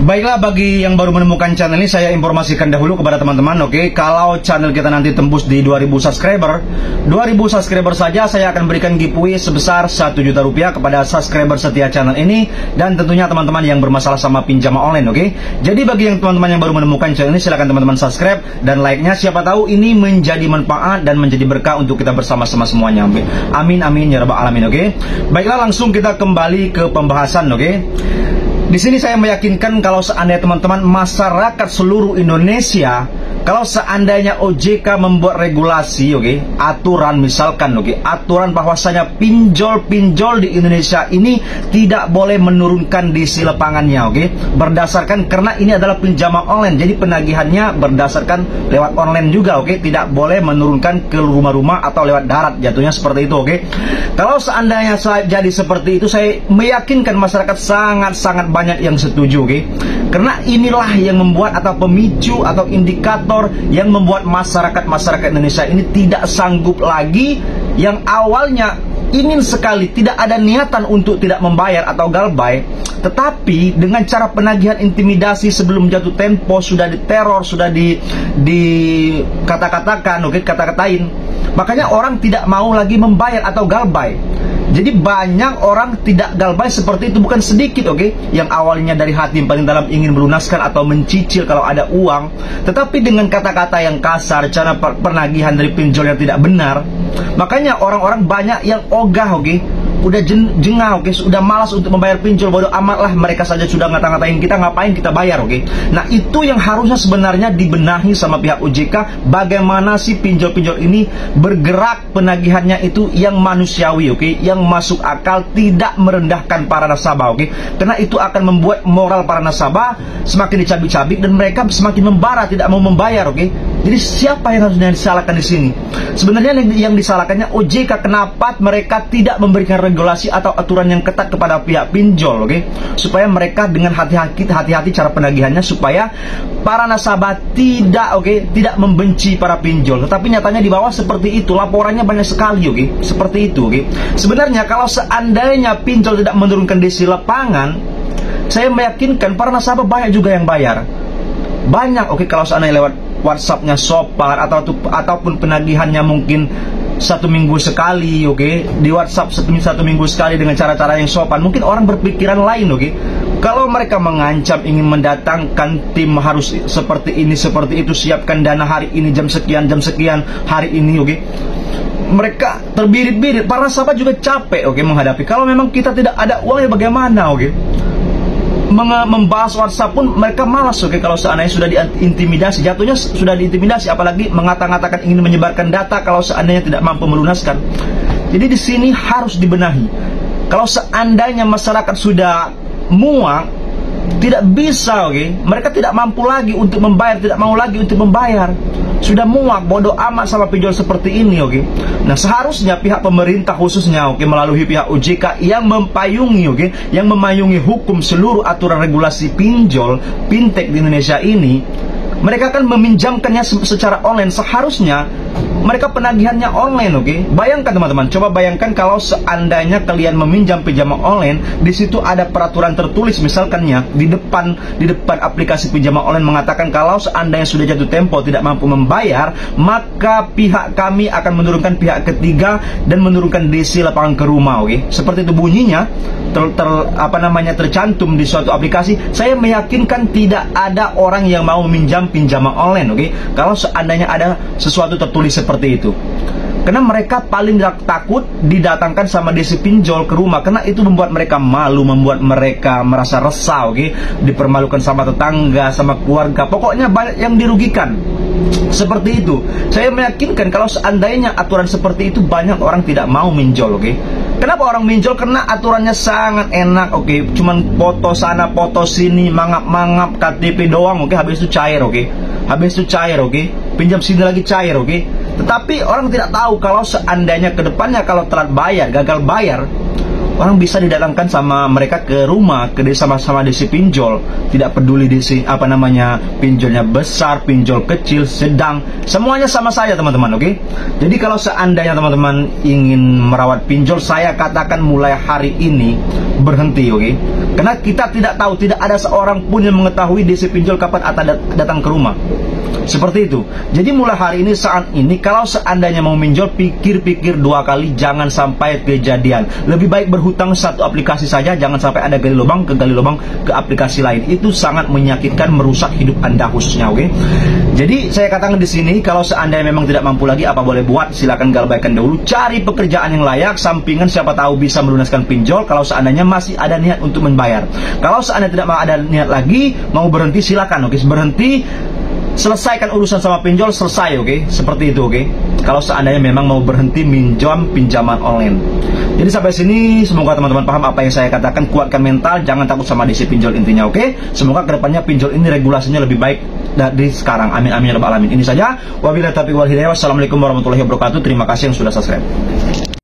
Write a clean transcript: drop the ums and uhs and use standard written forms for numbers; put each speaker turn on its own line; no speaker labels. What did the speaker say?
Baiklah, bagi yang baru menemukan channel ini, saya informasikan dahulu kepada teman-teman, oke. Kalau channel kita nanti tembus di 2000 subscriber saja, saya akan berikan giveaway sebesar 1 juta rupiah kepada subscriber setia channel ini. Dan tentunya teman-teman yang bermasalah sama pinjaman online, oke. Jadi bagi yang teman-teman yang baru menemukan channel ini, silakan teman-teman subscribe dan like-nya. Siapa tahu ini menjadi manfaat dan menjadi berkah untuk kita bersama-sama semuanya. Amin, amin, ya rabbal alamin, oke. Baiklah, langsung kita kembali ke pembahasan, oke. Di sini saya meyakinkan kalau seandainya teman-teman masyarakat seluruh Indonesia, kalau seandainya OJK membuat regulasi, oke, aturan misalkan, oke, aturan bahwasanya pinjol-pinjol di Indonesia ini tidak boleh menurunkan DC lapangannya, oke, berdasarkan karena ini adalah pinjaman online, jadi penagihannya berdasarkan lewat online juga, oke, tidak boleh menurunkan ke rumah-rumah atau lewat darat, jatuhnya seperti itu, oke. Kalau seandainya jadi seperti itu, saya meyakinkan masyarakat sangat-sangat banyak yang setuju, oke? Karena inilah yang membuat atau pemicu atau indikator yang membuat masyarakat Indonesia ini tidak sanggup lagi, yang awalnya ingin sekali, tidak ada niatan untuk tidak membayar atau galbay, tetapi dengan cara penagihan intimidasi sebelum jatuh tempo, sudah diteror, sudah dikata-katakan, oke, kata-katain, makanya orang tidak mau lagi membayar atau galbay. Jadi banyak orang tidak galbay seperti itu, bukan sedikit, oke, yang awalnya dari hati yang paling dalam ingin melunaskan atau mencicil kalau ada uang, tetapi dengan kata-kata yang kasar, cara penagihan dari pinjol yang tidak benar, makanya orang-orang banyak yang ogah, oke, udah jengah, oke, sudah malas untuk membayar pinjol. Bodoh amatlah, mereka saja sudah ngata-ngatain kita, ngapain kita bayar, oke. Nah, itu yang harusnya sebenarnya dibenahi sama pihak OJK, bagaimana sih pinjol-pinjol ini bergerak penagihannya itu yang manusiawi, oke, yang masuk akal, tidak merendahkan para nasabah, oke. Karena itu akan membuat moral para nasabah semakin dicabik-cabik dan mereka semakin membara, tidak mau membayar, oke. Jadi siapa yang harusnya disalahkan di sini? Sebenarnya yang disalahkannya OJK, kenapa mereka tidak memberikan regulasi atau aturan yang ketat kepada pihak pinjol, oke, supaya mereka dengan hati-hati cara penagihannya, supaya para nasabah tidak, oke, tidak membenci para pinjol. Tetapi nyatanya di bawah seperti itu, laporannya banyak sekali, oke, seperti itu, oke. Sebenarnya kalau seandainya pinjol tidak menurunkan DC lapangan, saya meyakinkan para nasabah banyak juga yang bayar. Banyak, oke, kalau seandainya lewat WhatsApp-nya sopan ataupun penagihannya mungkin 1 minggu sekali, oke, di WhatsApp satu minggu sekali dengan cara-cara yang sopan, mungkin orang berpikiran lain, oke. Kalau mereka mengancam ingin mendatangkan tim harus seperti ini, seperti itu, siapkan dana hari ini jam sekian hari ini, oke. Mereka terbirit-birit, para nasabah juga capek, oke, menghadapi. Kalau memang kita tidak ada uang, ya bagaimana, oke. Membahas WhatsApp pun mereka malas, oke, kalau seandainya sudah diintimidasi, jatuhnya sudah diintimidasi, apalagi mengata-ngatakan ingin menyebarkan data kalau seandainya tidak mampu melunaskan. Jadi di sini harus dibenahi. Kalau seandainya masyarakat sudah muak, tidak bisa, oke, mereka tidak mampu lagi untuk membayar, tidak mau lagi untuk membayar, sudah muak, bodoh amat sama pinjol seperti ini, oke. Nah, seharusnya pihak pemerintah khususnya, oke, melalui pihak OJK yang mempayungi, oke, yang memayungi hukum seluruh aturan regulasi pinjol, fintech di Indonesia ini, mereka akan meminjamkannya secara online. Seharusnya mereka penagihannya online, oke. Bayangkan teman-teman, coba bayangkan kalau seandainya kalian meminjam pinjaman online, di situ ada peraturan tertulis misalkannya di depan aplikasi pinjaman online mengatakan kalau seandainya sudah jatuh tempo tidak mampu membayar, maka pihak kami akan menurunkan pihak ketiga dan menurunkan DC lapangan ke rumah, oke. Seperti itu bunyinya, tercantum di suatu aplikasi. Saya meyakinkan tidak ada orang yang mau meminjam pinjaman online, oke, kalau seandainya ada sesuatu tertulis seperti itu. Karena mereka paling takut didatangkan sama DC pinjol ke rumah, karena itu membuat mereka malu, membuat mereka merasa resah, oke, dipermalukan sama tetangga, sama keluarga, pokoknya banyak yang dirugikan. Seperti itu. Saya meyakinkan kalau seandainya aturan seperti itu, banyak orang tidak mau minjol, oke. Kenapa orang minjol? Karena aturannya sangat enak, oke. Cuman foto sana, foto sini, mangap-mangap, KTP doang, oke. Habis itu cair, oke. Habis itu cair, oke. Pinjam sini lagi cair, oke. Tetapi orang tidak tahu kalau seandainya ke depannya kalau telat bayar, gagal bayar, orang bisa didatangkan sama mereka ke rumah, ke sama-sama DC pinjol, tidak peduli DC pinjolnya besar, pinjol kecil, sedang, semuanya sama saja teman-teman, oke? Jadi kalau seandainya teman-teman ingin merawat pinjol, saya katakan mulai hari ini berhenti, oke? Karena kita tidak tahu, tidak ada seorang pun yang mengetahui DC pinjol kapan akan datang ke rumah. Seperti itu. Jadi mulai hari ini, saat ini, kalau seandainya mau pinjol, pikir-pikir 2 kali, jangan sampai kejadian. Lebih baik berhutang satu aplikasi saja, jangan sampai ada gali lubang ke aplikasi lain. Itu sangat menyakitkan, merusak hidup Anda khususnya, oke? Jadi saya katakan di sini, kalau seandainya memang tidak mampu lagi, apa boleh buat? Silakan galbaikan dahulu, cari pekerjaan yang layak, sampingan, siapa tahu bisa melunaskan pinjol. Kalau seandainya masih ada niat untuk membayar. Kalau seandainya tidak ada niat lagi, mau berhenti, silakan, oke? Berhenti, selesaikan urusan sama pinjol, selesai, oke? Seperti itu, oke? Kalau seandainya memang mau berhenti minjam pinjaman online. Jadi sampai sini, semoga teman-teman paham apa yang saya katakan. Kuatkan mental, jangan takut sama DC pinjol intinya, oke? Semoga kedepannya pinjol ini regulasinya lebih baik dari sekarang. Amin amin ya rabbal alamin. Ini saja. Wabillahi taufiq wal hidayah. Wassalamualaikum warahmatullahi wabarakatuh. Terima kasih yang sudah subscribe.